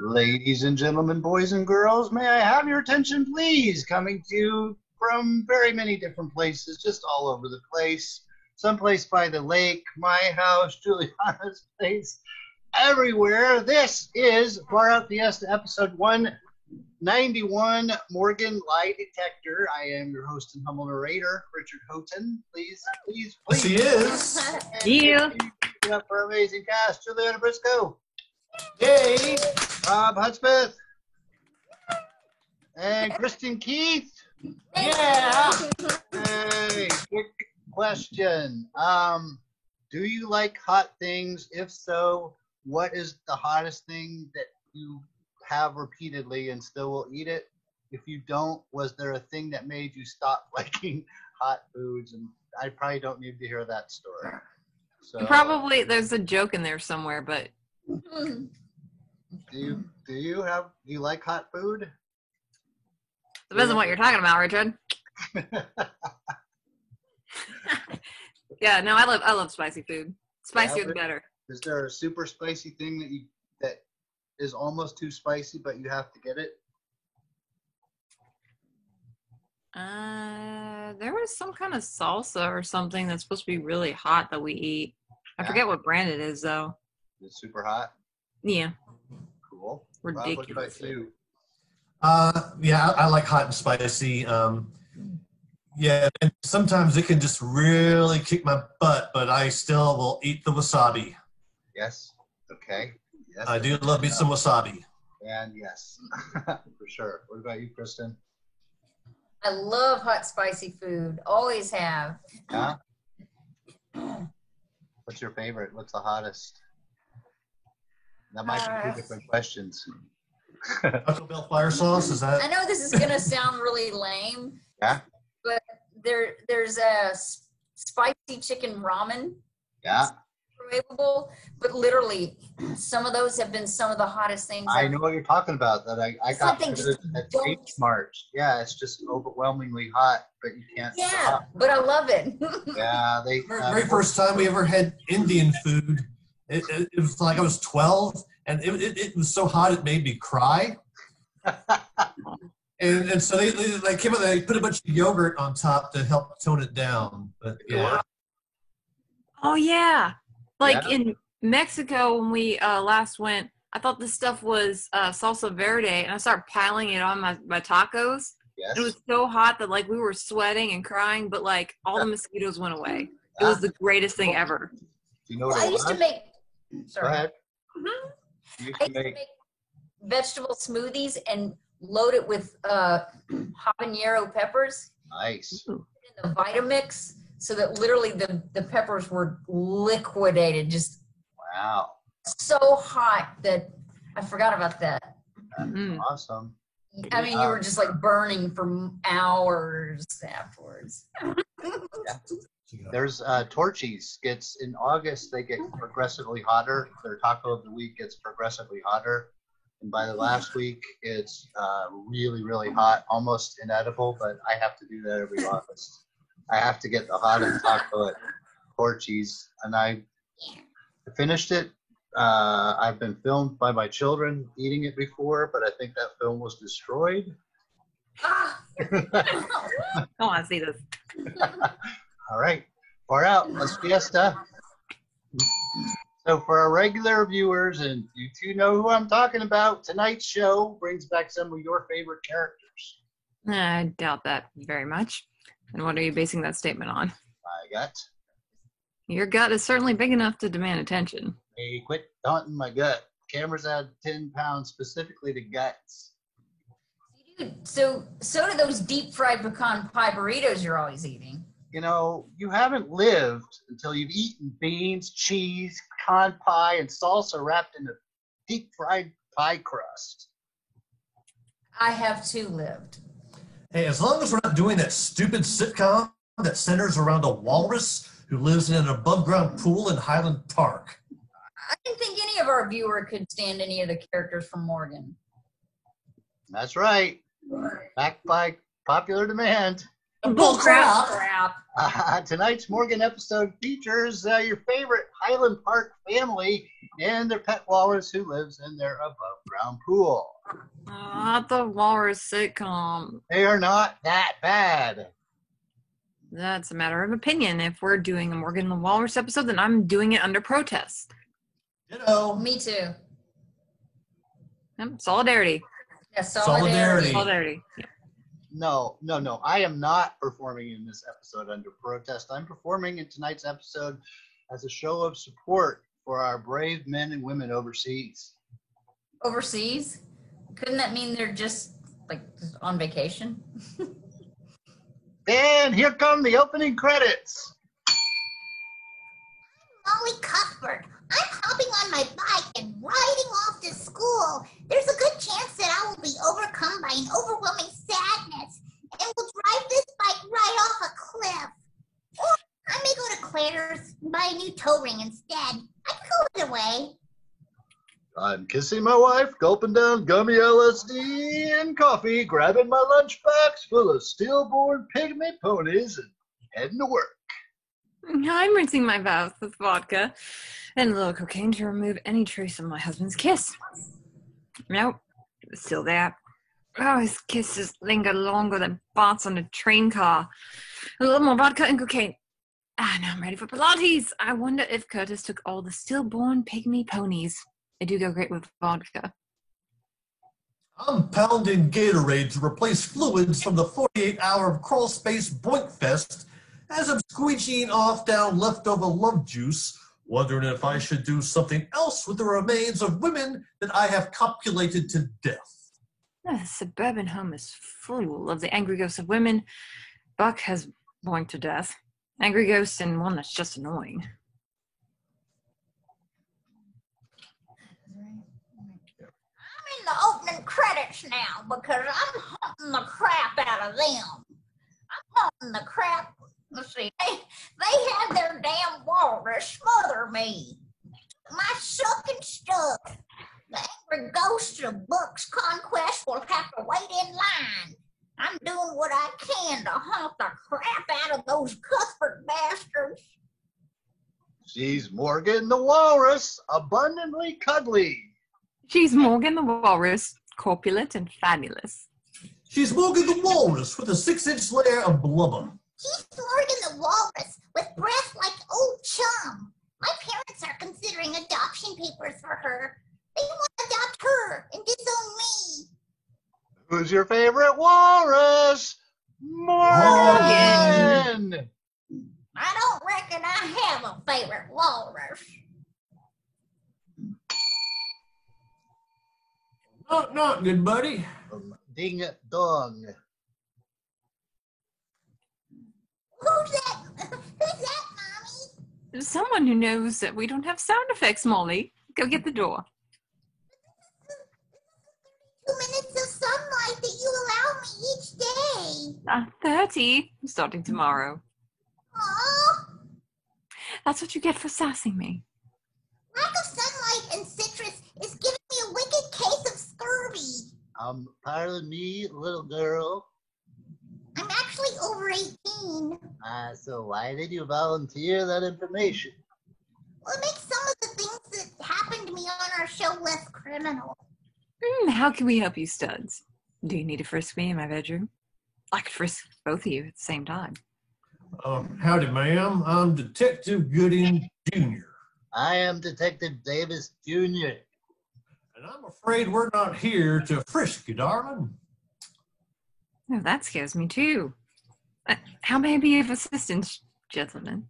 Ladies and gentlemen, boys and girls, may I have your attention, please? Coming to you from very many different places, just all over the place. Someplace by the lake, my house, Juliana's place, everywhere. This is Far Out Fiesta, episode 191, Morgan Lie Detector. I am your host and humble narrator, Richard Houghton. Please. Yes, he is. Yeah. Give it up for our amazing cast, Juliana Briscoe. Yay! Rob Hudspeth. And Kristen Keith. Yeah! Hey, quick question. Do you like hot things? If so, what is the hottest thing that you have repeatedly and still will eat it? If you don't, was there a thing that made you stop liking hot foods? And I probably don't need to hear that story. So, Probably there's a joke in there somewhere, but do you like hot food? depends on what you're talking about, Richard. Yeah, no, I love spicy food. Spicier the better. Is there a super spicy thing that is almost too spicy, but you have to get it? There was some kind of salsa or something that's supposed to be really hot that we eat. I forget what brand it is though. It's super hot. Yeah. Cool. Ridiculous. Rob, what about you? Yeah, I like hot and spicy. Yeah, and sometimes it can just really kick my butt, but I still will eat the wasabi. Yes. Okay. Yes. I do love me some wasabi. And yes, for sure. What about you, Kristen? I love hot, spicy food. Always have. Yeah. What's your favorite? What's the hottest? That might be two different questions. Taco Bell fire sauce, is I that? know this is going to sound really lame, Yeah. but there's a spicy chicken ramen. Yeah. Microwavable, but literally, some of those have been some of the hottest things. I know what you're talking about. That I got Something it just at don't- H Mart. Yeah, it's just overwhelmingly hot, but you can't Yeah, stop. but I love it. Yeah, they. Very first time we ever had Indian food, it was like I was 12, and it was so hot it made me cry. And so they came out, they put a bunch of yogurt on top to help tone it down. But yeah, Oh yeah. Like Yeah. in Mexico when we last went, I thought this stuff was salsa verde, and I started piling it on my tacos. Yes. It was so hot that like we were sweating and crying, but like all the mosquitoes went away. It was the greatest thing ever. Do you know what I it used was? to make. Go Sorry. ahead. Mhm. You used I to used to make. make vegetable smoothies and load it with habanero peppers Nice. Ooh. in the Vitamix, so that literally the peppers were liquidated, just Wow. so hot that I forgot about that. That's Mm. awesome. I mean, you were just like burning for hours afterwards. There's Torchy's gets in August. They get progressively hotter. Their taco of the week gets progressively hotter, and by the last week, it's really, really hot, almost inedible. But I have to do that every August. I have to get the hottest taco at Torchy's, and I finished it. I've been filmed by my children eating it before, but I think that film was destroyed. Ah! I want to see this. All right, far out. Let's fiesta. So for our regular viewers, and you two know who I'm talking about, tonight's show brings back some of your favorite characters. I doubt that very much. And what are you basing that statement on? I got Your gut is certainly big enough to demand attention. Hey, quit taunting my gut. Cameras add 10 pounds specifically to guts. Dude, so do those deep fried pecan pie burritos you're always eating. You know, you haven't lived until you've eaten beans, cheese, pecan pie, and salsa wrapped in a deep fried pie crust. I have too lived. hey, as long as we're not doing that stupid sitcom that centers around a walrus who lives in an above-ground pool in Highland Park. I didn't think any of our viewer could stand any of the characters from Morgan. That's right. Backed by popular demand. Crap. Tonight's Morgan episode features your favorite Highland Park family and their pet walrus who lives in their above underground pool. Not the Walrus sitcom. They are not that bad. That's a matter of opinion. If we're doing a Morgan and the Walrus episode, then I'm doing it under protest. Me too. Yep, solidarity. Yeah, solidarity. Solidarity. Yeah. No. I am not performing in this episode under protest. I'm performing in tonight's episode as a show of support for our brave men and women overseas. Overseas? Couldn't that mean they're just on vacation? And here come the opening credits. Molly Cuthbert. I'm hopping on my bike and riding off to school. There's a good chance that I will be overcome by an overwhelming sadness and will drive this bike right off a cliff. Or I may go to Claire's and buy a new toe ring instead. I can go either way. I'm kissing my wife, gulping down gummy LSD and coffee, grabbing my lunchbox full of stillborn pygmy ponies, and heading to work. I'm rinsing my mouth with vodka and a little cocaine to remove any trace of my husband's kiss. Nope, still there. Oh, his kisses linger longer than farts on a train car. A little more vodka and cocaine. Now I'm ready for Pilates. I wonder if Curtis took all the stillborn pygmy ponies. They do go great with vodka. I'm pounding Gatorade to replace fluids from the 48-hour crawl space boink fest as I'm squeegeeing off down leftover love juice, wondering if I should do something else with the remains of women that I have copulated to death. The suburban home is full of the angry ghosts of women Buck has boinked to death. Angry ghosts and one that's just annoying. I'm in the opening credits now because I'm hunting the crap out of them. I'm hunting the crap. Let's see. They had their damn walrus smother me. My sucking stuff. The angry ghosts of Buck's conquest will have to wait in line. I'm doing what I can to hunt the crap out of those Cuthbert bastards. She's Morgan the Walrus, abundantly cuddly. She's Morgan the Walrus, corpulent and fabulous. She's Morgan the Walrus with a 6-inch layer of blubber. She's Morgan the Walrus with breath like old chum. My parents are considering adoption papers for her. They want to adopt her and disown me. Who's your favorite walrus? Morgan! I don't reckon I have a favorite walrus. Not good, buddy. Ding dong. Who's that? Who's that, Mommy? Someone who knows that we don't have sound effects, Molly. Go get the door. 2 minutes of sunlight that you allow me each day. 30, starting tomorrow. Aw, That's what you get for sassing me. lack of sunlight and citrus is giving me a wicked case of scurvy. Pardon me, little girl. I'm actually over 18. So why did you volunteer that information? Well, it makes some of the things that happened to me on our show less criminal. How can we help you, studs? Do you need to frisk me in my bedroom? I could frisk both of you at the same time. Howdy, ma'am. I'm Detective Gooding Jr. I am Detective Davis Jr. And I'm afraid we're not here to frisk you, darling. Oh, that scares me too. How may I be of assistance, gentlemen?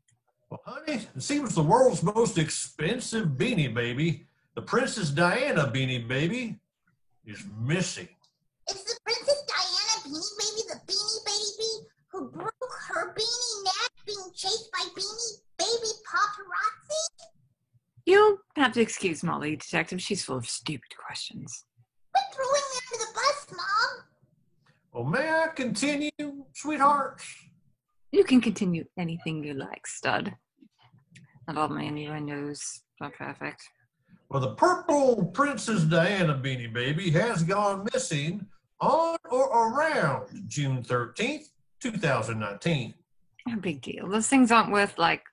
Well, honey, it seems the world's most expensive beanie baby, the Princess Diana beanie baby, is missing. Is the Princess Diana Beanie Baby the Beanie Baby who broke her beanie neck being chased by Beanie Baby paparazzi? You'll have to excuse Molly, Detective. She's full of stupid questions. Quit throwing me under the bus, Mom. Well, may I continue, sweetheart? You can continue anything you like, stud. Not all my innuendos are perfect. Well, the purple Princess Diana beanie baby has gone missing on or around June 13th, 2019. No big deal. Those things aren't worth like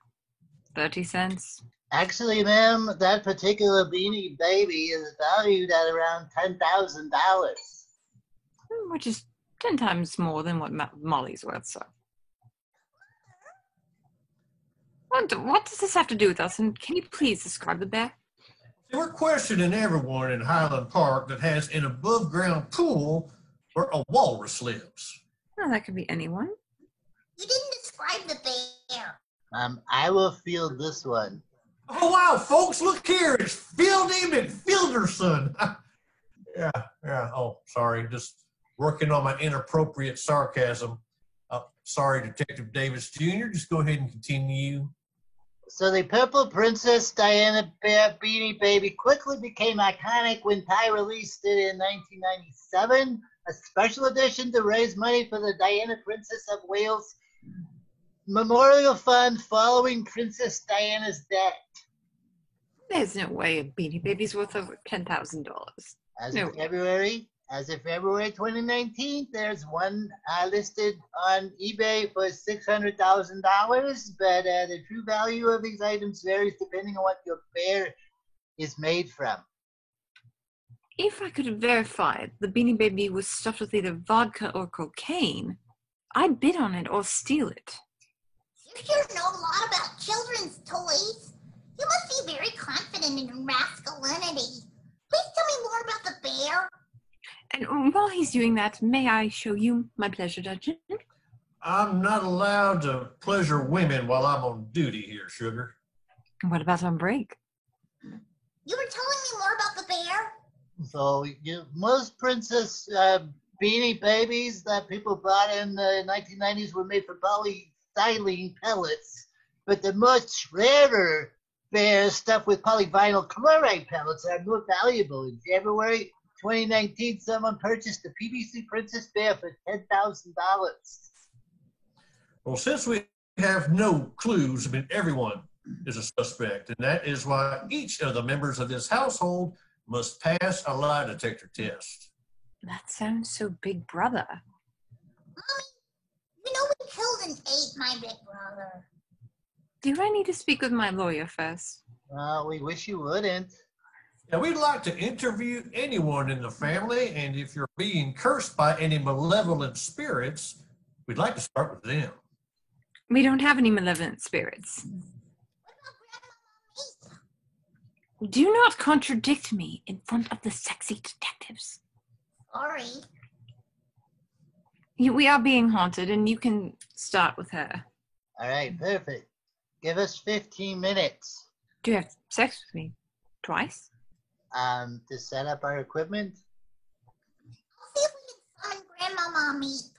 30 cents. Actually, ma'am, that particular Beanie Baby is valued at around $10,000. Which is 10 times more than what Molly's worth, so. What does this have to do with us, and can you please describe the bear? We're questioning everyone in Highland Park that has an above-ground pool where a walrus lives. Well, that could be anyone. You didn't describe the bear. I will field this one. Oh, wow, folks, look here. It's Fieldy McFielderson. Yeah. Oh, sorry. Just working on my inappropriate sarcasm. Sorry, Detective Davis Jr. Just go ahead and continue. So the Purple Princess Diana Bear Beanie Baby quickly became iconic when Ty released it in 1997, a special edition to raise money for the Diana Princess of Wales Memorial Fund following Princess Diana's death. There's no way a Beanie Baby's worth over $10,000. As No. of February 2019, there's one listed on eBay for $600,000, but the true value of these items varies depending on what your bear is made from. If I could verify the Beanie Baby was stuffed with either vodka or cocaine, I'd bid on it or steal it. You sure know a lot about children's toys. You must be very confident in your masculinity. Please tell me more about the bear. And while he's doing that, may I show you my pleasure dungeon? I'm not allowed to pleasure women while I'm on duty here, sugar. What about on break? You were telling me more about the bear? So most princess Beanie Babies that people bought in the 1990s were made from polystyrene pellets, but the much rarer bears stuffed with polyvinyl chloride pellets are more valuable. In February 2019, someone purchased a PVC Princess Bear for $10,000. Well, since we have no clues, I mean, everyone is a suspect, and that is why each of the members of this household must pass a lie detector test. That sounds so Big Brother. Mommy, you know we killed and ate my big brother. Do I need to speak with my lawyer first? We wish you wouldn't. Now, we'd like to interview anyone in the family, and if you're being cursed by any malevolent spirits, we'd like to start with them. We don't have any malevolent spirits. Do not contradict me in front of the sexy detectives. Sorry. We are being haunted, and you can start with her. All right, perfect. Give us 15 minutes Do you have sex with me? Twice? to set up our equipment. See if we can summon Grandmama Meep.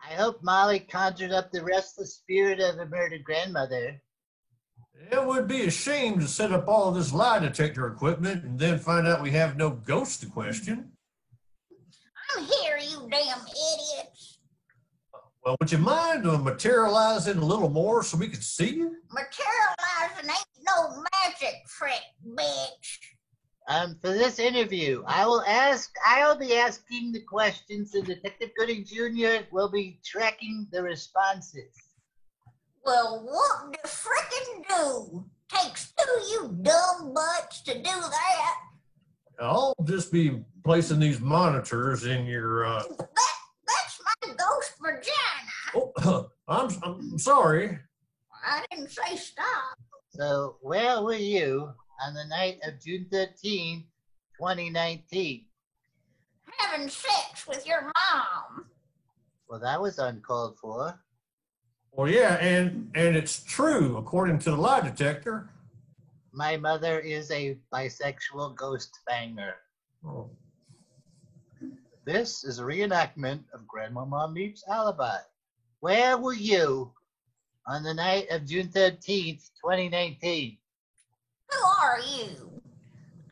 I hope Molly conjured up the restless spirit of a murdered grandmother. It would be a shame to set up all of this lie detector equipment and then find out we have no ghost to question. I'm here, you damn idiots. Well, would you mind materializing a little more so we could see you? Materializing ain't no magic trick, bitch. For this interview, I'll be asking the questions, and Detective Gooding Jr. will be tracking the responses. Well, what the frickin' do? Takes two, you dumb butts, to do that. I'll just be placing these monitors in your. That's my ghost vagina. Oh, I'm sorry. I didn't say stop. So, where were you on the night of June 13, 2019? Having sex with your mom. Well, that was uncalled for. Well, yeah, and it's true according to the lie detector. My mother is a bisexual ghost banger. Oh. This is a reenactment of Grandmama Meep's alibi. Where were you on the night of June 13th, 2019? Who are you?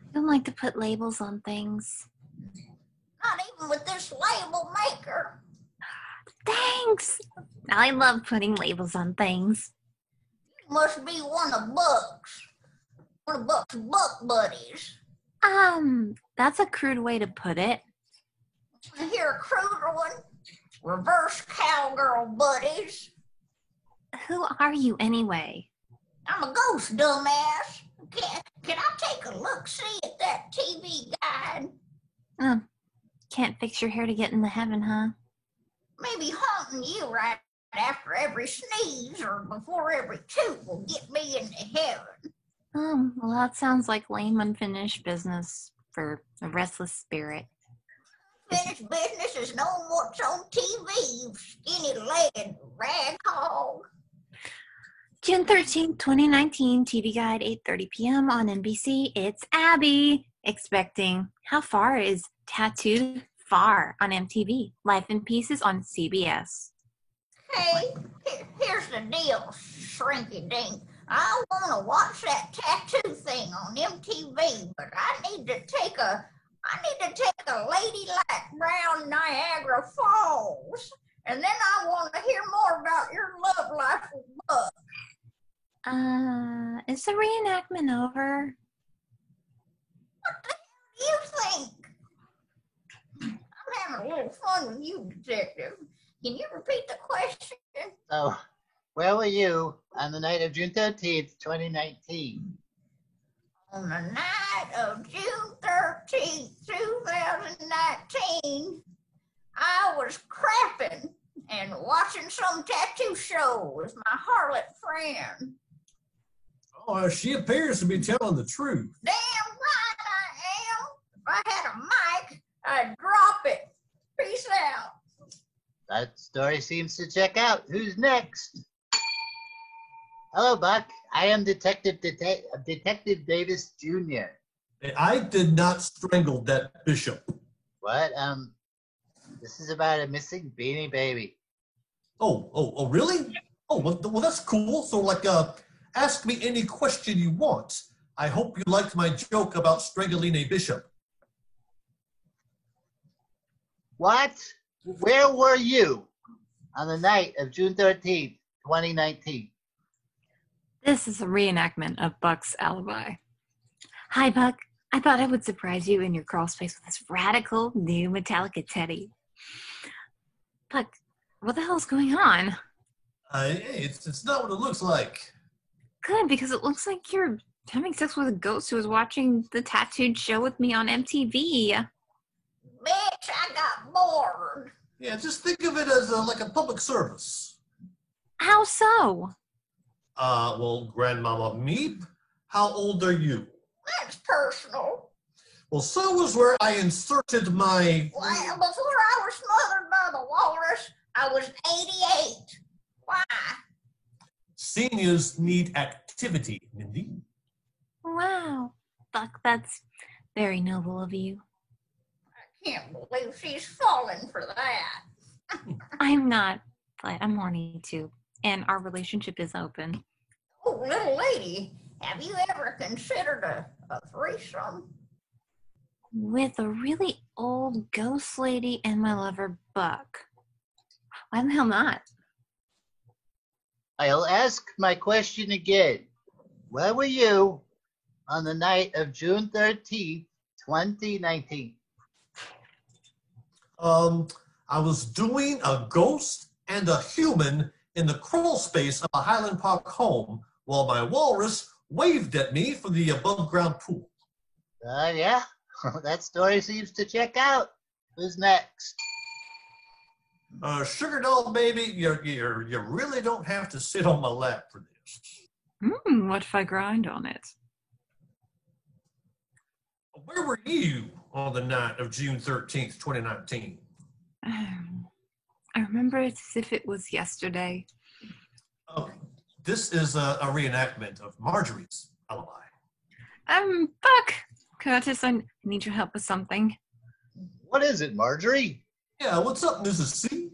I don't like to put labels on things. Not even with this label maker. Thanks! I love putting labels on things. You must be one of Buck's. One of Buck's buck buddies. That's a crude way to put it. I hear a cruder one. Reverse cowgirl buddies. Who are you anyway? I'm a ghost, dumbass. Can I take a look-see at that TV guide? Can't fix your hair to get into heaven, huh? Maybe haunting you right after every sneeze or before every toot will get me into heaven. Well, that sounds like lame, unfinished business for a restless spirit. Finished business is knowing what's on TV, you skinny-legged rag hog. June 13th, 2019, TV Guide, 8:30 p.m. on NBC. It's Abby expecting How Far is Tattooed Far on MTV. Life in Pieces on CBS. Hey, here's the deal, Shrinky Dink. I want to watch that tattoo thing on MTV, but I need to take a ladylike brown Niagara Falls, and then I want to hear more about your love life with Buck. Is the reenactment over? What the hell do you think? I'm having a little fun with you, Detective. Can you repeat the question? So, where were you on the night of June 13th, 2019? On the night of June 13th, 2019, I was crapping and watching some tattoo show with my harlot friend. Oh, she appears to be telling the truth. Damn right I am. If I had a mic, I'd drop it. Peace out. That story seems to check out. Who's next? Hello, Buck. I am Detective Davis Jr. I did not strangle that bishop. What? This is about a missing Beanie Baby. Oh, really? Oh, well, that's cool. So, ask me any question you want. I hope you liked my joke about strangling a bishop. What? Where were you on the night of June 13th, 2019? This is a reenactment of Buck's alibi. Hi, Buck. I thought I would surprise you in your crawl space with this radical new Metallica teddy. Buck, what the hell's going on? It's not what it looks like. Good, because it looks like you're having sex with a ghost who was watching the tattooed show with me on MTV. Bitch, I got bored. Yeah, just think of it as like a public service. How so? Well, Grandmama Meep, how old are you? That's personal. Well, so was where I inserted my... Well, before I was smothered by the walrus, I was 88. Why? Seniors need activity, Mindy. Wow. Buck, that's very noble of you. I can't believe she's fallen for that. I'm not, but I'm horny too. And our relationship is open. Oh, little lady, have you ever considered a threesome? With a really old ghost lady and my lover, Buck. Why the hell not? I'll ask my question again. Where were you on the night of June 13th, 2019? I was doing a ghost and a human in the crawl space of a Highland Park home while my walrus waved at me from the above-ground pool. Yeah, that story seems to check out. Who's next? Sugar doll baby, you really don't have to sit on my lap for this. What if I grind on it? Where were you on the night of June 13th, 2019? I remember it as if it was yesterday. Okay. This is a reenactment of Marjorie's alibi. Buck! Curtis, I need your help with something. What is it, Marjorie? Yeah, what's up, Mrs. C?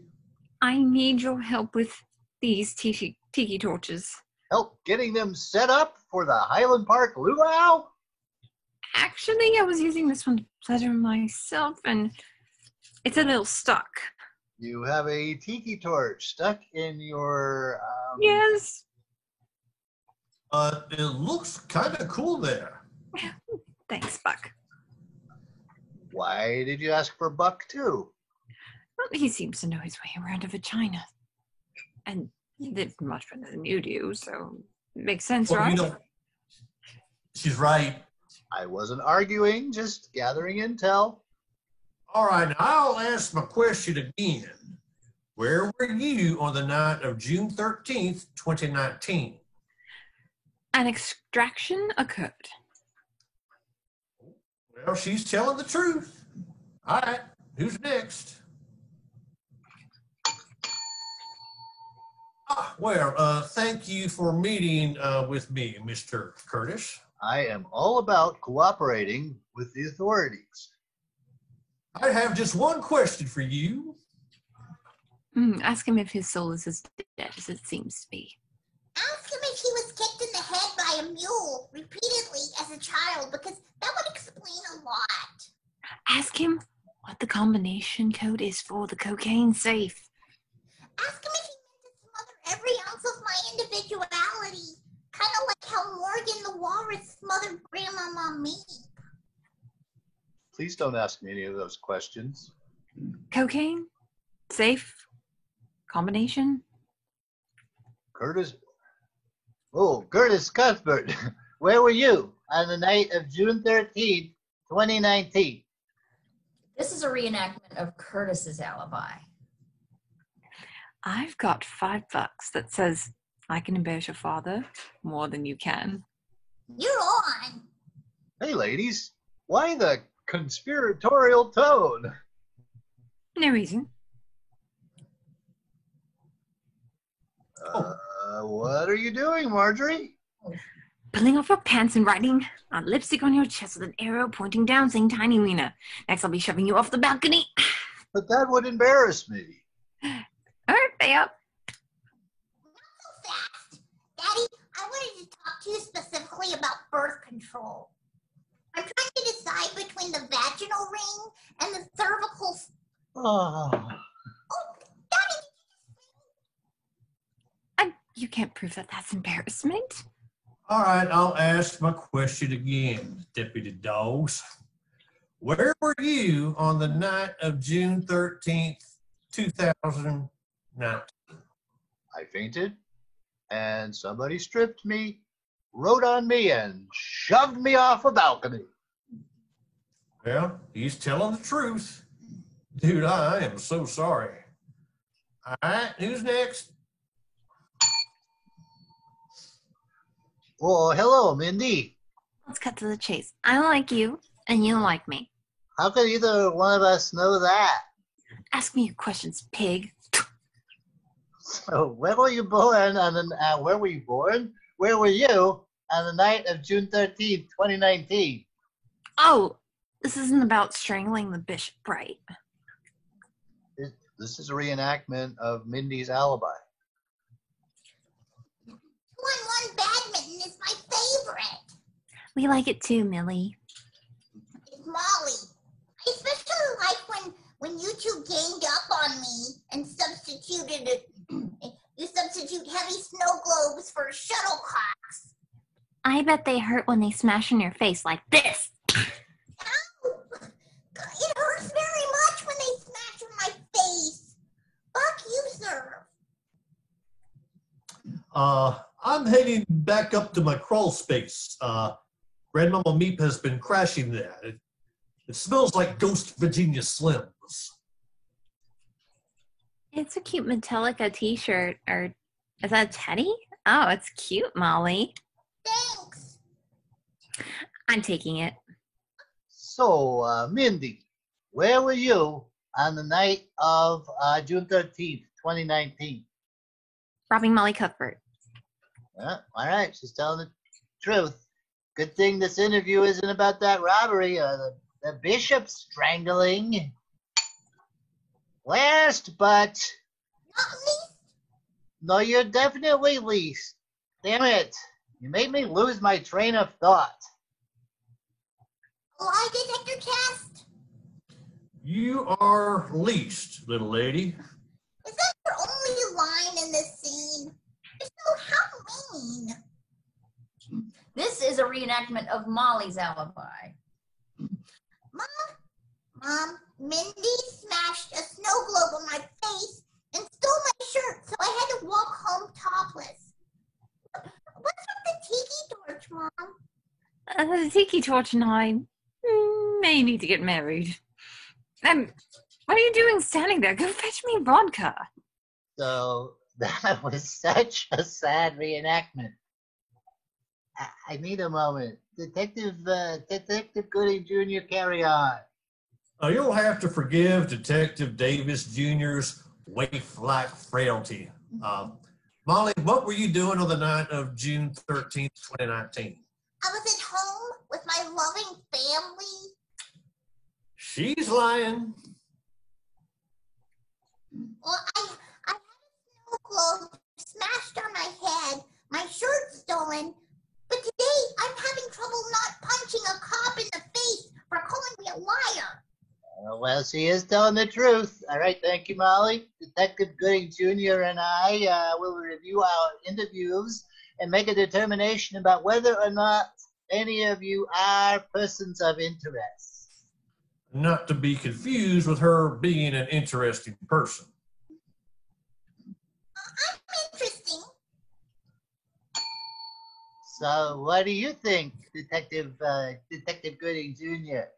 I need your help with these tiki torches. Help getting them set up for the Highland Park luau? Actually, I was using this one to pleasure myself, and it's a little stuck. You have a tiki torch stuck in your... Yes. It looks kind of cool there. Thanks, Buck. Why did you ask for Buck too? Well, he seems to know his way around a vagina. And he did much better than you do, so Makes sense, Well, right? She's right. I wasn't arguing, just gathering intel. All right, now I'll ask my question again. Where were you on the night of June 13th, 2019? An extraction occurred. Well, she's telling the truth. All right, who's next? Thank you for meeting with me, Mr. Curtis. I am all about cooperating with the authorities. I have just one question for you. Ask him if his soul is as dead as it seems to be. Ask him if he was kicked in the head by a mule repeatedly as a child, because that would explain a lot. Ask him what the combination code is for the cocaine safe. Ask him if he meant to smother every ounce of my individuality, kind of like how Morgan the Walrus smothered Grandmama Meep. Please don't ask me any of those questions. Cocaine? Safe? Combination? Curtis Cuthbert, where were you on the night of June 13th, 2019? This is a reenactment of Curtis's alibi. I've got $5 that says I can embarrass your father more than you can. You're on. Hey, ladies, why the conspiratorial tone? No reason. What are you doing, Marjorie? Pulling off your pants and writing on lipstick on your chest with an arrow pointing down saying tiny wiener. Next I'll be shoving you off the balcony. But that would embarrass me. Alright, pay up. Not so fast. Daddy, I wanted to talk to you specifically about birth control. I'm trying to decide between the vaginal ring and the cervical. Oh, Oh, Daddy, You can't prove that that's embarrassment. All right, I'll ask my question again, Deputy Dawes. Where were you on the night of June 13th, 2019? I fainted, and somebody stripped me, wrote on me, and shoved me off a balcony. Well, he's telling the truth. Dude, I am so sorry. All right, who's next? Well, hello, Mindy. Let's cut to the chase. I like you, and you like me. How could either one of us know that? Ask me your questions, pig. So, where were you born on the? Where were you born? Where were you on the night of June 13th, 2019? Oh, this isn't about strangling the bishop, right? This is a reenactment of Mindy's alibi. 2-on-1 badminton is my favorite. We like it too, Millie. It's Molly. I especially like when you two ganged up on me and substituted it. You substitute heavy snow globes for shuttlecocks. I bet they hurt when they smash in your face like this. Ow! It hurts very much when they smash in my face. Fuck you, sir. I'm heading back up to my crawl space. Grandmama Meep has been crashing there. It smells like Ghost Virginia Slims. It's a cute Metallica t-shirt. Or is that a teddy? Oh, it's cute, Molly. Thanks. I'm taking it. So, Mindy, where were you on the night of June 13th, 2019? Robbing Molly Cuthbert. All right, she's telling the truth. Good thing this interview isn't about that robbery or the bishop strangling. Last, but Not least. no, you're definitely least. Damn it. You made me lose my train of thought. Lie detector test. You are least, little lady. Is that your only line in this scene? If so, how mean? This is a reenactment of Molly's alibi. Mom, Mindy smashed a snow globe on my face and stole my shirt, so I had to walk home topless. What's with the tiki torch, Mom? The Tiki Torch and I may need to get married. What are you doing standing there? Go fetch me vodka. So that was such a sad reenactment. I need a moment. Detective Gooding Jr., carry on. You'll have to forgive Detective Davis Jr.'s waif-like frailty. Molly, what were you doing on the night of June 13th, 2019? I was at home with my loving family. She's lying. Well, I had a snow globe smashed on my head, my shirt stolen, but today I'm having trouble not punching a cop in the face for calling me a liar. Well, she is telling the truth. All right, thank you, Molly. Detective Gooding Jr. and I will review our interviews and make a determination about whether or not any of you are persons of interest. Not to be confused with her being an interesting person. I'm interesting. So, what do you think, Detective Gooding Jr.?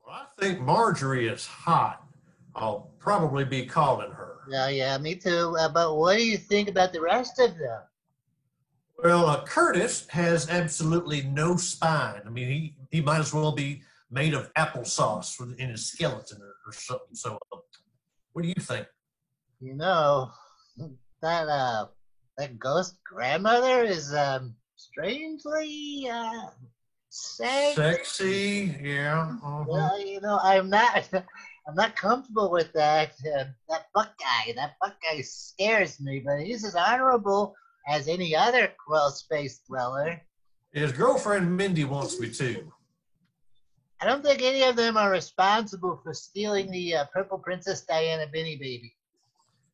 Well, I think Marjorie is hot. I'll probably be calling her. Yeah, me too. But what do you think about the rest of them? Well, Curtis has absolutely no spine. I mean, he might as well be made of applesauce in his skeleton or something. So, what do you think? You know, that ghost grandmother is strangely Sexy, yeah. Well, you know, I'm not comfortable with that. That buck guy scares me, but he's as honorable as any other crawl space dweller. His girlfriend Mindy wants me too. I don't think any of them are responsible for stealing the Purple Princess Diana Binny baby.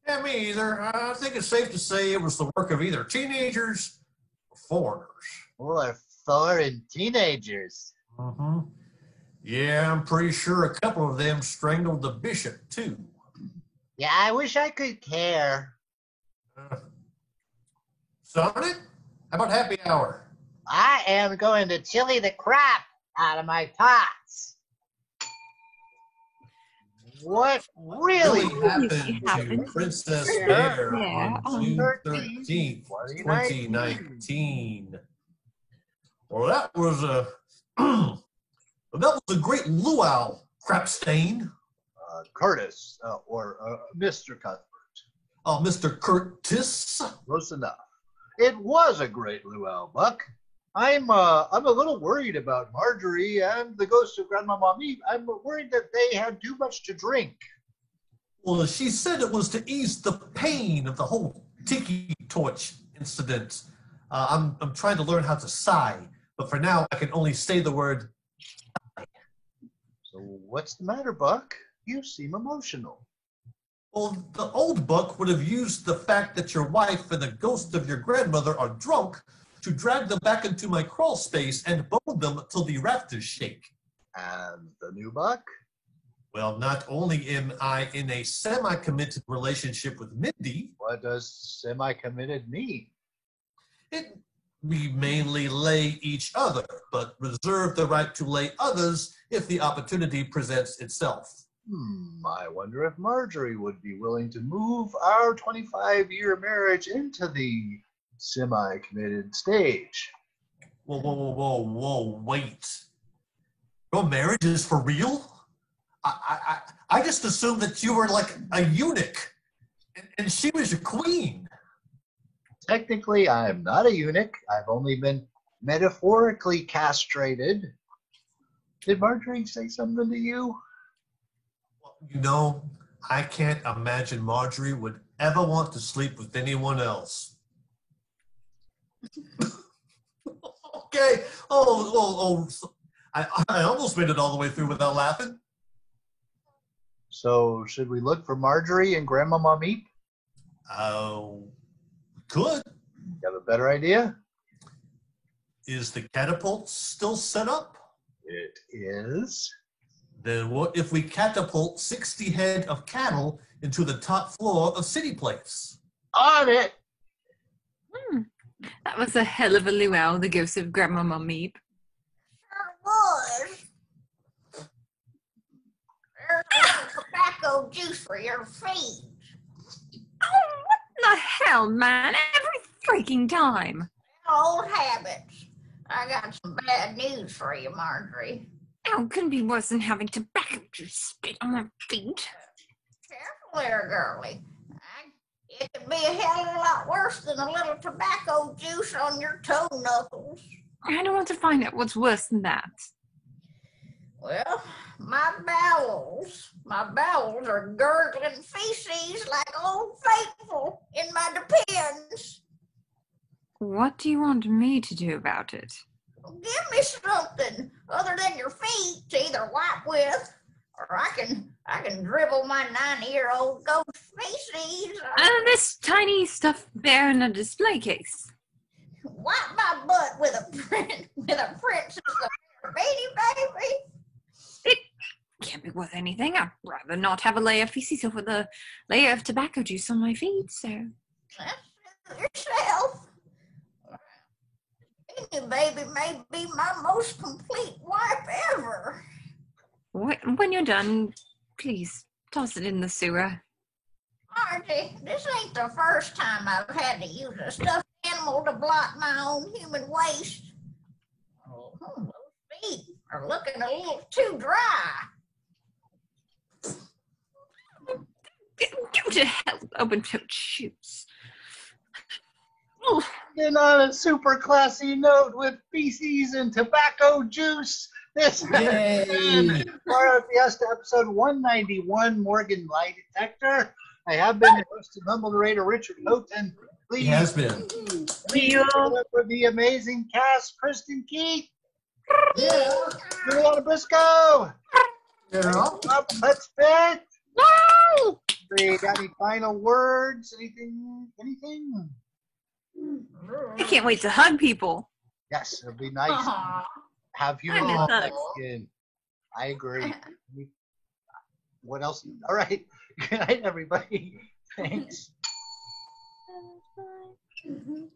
Yeah, me either. I think it's safe to say it was the work of either teenagers or foreigners. Or foreign teenagers. Mm-hmm. Yeah, I'm pretty sure a couple of them strangled the bishop too. Yeah, I wish I could care. Sonnet, how about happy hour? I am going to chili the crap out of my pots. What really happened to Princess Bear on June 13th, 2019? Well, that was a great luau, Crapstain. Curtis, or Mr. Cuthbert. Oh, Mr. Curtis. Close enough. It was a great luau, Buck. I'm a little worried about Marjorie and the ghost of Grandmama Meep. I'm worried that they had too much to drink. Well, she said it was to ease the pain of the whole tiki torch incident. I'm trying to learn how to sigh, but for now I can only say the word sigh. So what's the matter, Buck? You seem emotional. Well, the old Buck would have used the fact that your wife and the ghost of your grandmother are drunk to drag them back into my crawl space and bone them till the rafters shake. And the new Buck? Well, not only am I in a semi-committed relationship with Mindy. What does semi-committed mean? We mainly lay each other, but reserve the right to lay others if the opportunity presents itself. I wonder if Marjorie would be willing to move our 25-year marriage into the semi-committed stage. Whoa, wait. Your marriage is for real? I just assumed that you were like a eunuch, and she was your queen. Technically, I am not a eunuch. I've only been metaphorically castrated. Did Marjorie say something to you? You know, I can't imagine Marjorie would ever want to sleep with anyone else. Okay. I almost made it all the way through without laughing. So, should we look for Marjorie and Grandmama Meep? Good. You have a better idea? Is the catapult still set up? It is. Then what if we catapult 60 head of cattle into the top floor of City Place? On it! That was a hell of a luau, the ghost of Grandmama Meep. Sure was. There's a little tobacco juice for your feet. Oh, what the hell, man? Every freaking time. Old habits. I got some bad news for you, Marjorie. Oh, couldn't be worse than having tobacco juice spit on my feet. Careful there, girlie. It could be a hell of a lot worse than a little tobacco juice on your toe knuckles. I don't want to find out what's worse than that. Well, my bowels are gurgling feces like Old Faithful in my depends. What do you want me to do about it? Give me something other than your feet to either wipe with, or I can dribble my 90-year-old ghost feces. This tiny stuffed bear in a display case. Wipe my butt with a princess of baby. It can't be worth anything. I'd rather not have a layer of feces over the layer of tobacco juice on my feet, so. Suit yourself. Baby may be my most complete wipe ever. When you're done, please toss it in the sewer. Margie, this ain't the first time I've had to use a stuffed animal to blot my own human waste. Oh, those feet are looking a little too dry. Go to hell, open-toed shoes. Ooh. And on a super classy note with feces and tobacco juice, this has been Florida Fiesta episode 191, Morgan Lie Detector. I have been the host and humble narrator, Richard Houghton. Please, He has been. please give it up for the amazing cast, Kristen Keith, Juliana Briscoe, Yeah. Rob Hutspeth. No! You got any final words? Anything? I can't wait to hug people. Yes, it'll be nice. Aw. Have human I miss contact hugs. again. I agree. What else? All right. Good night, everybody. Thanks. Mhm.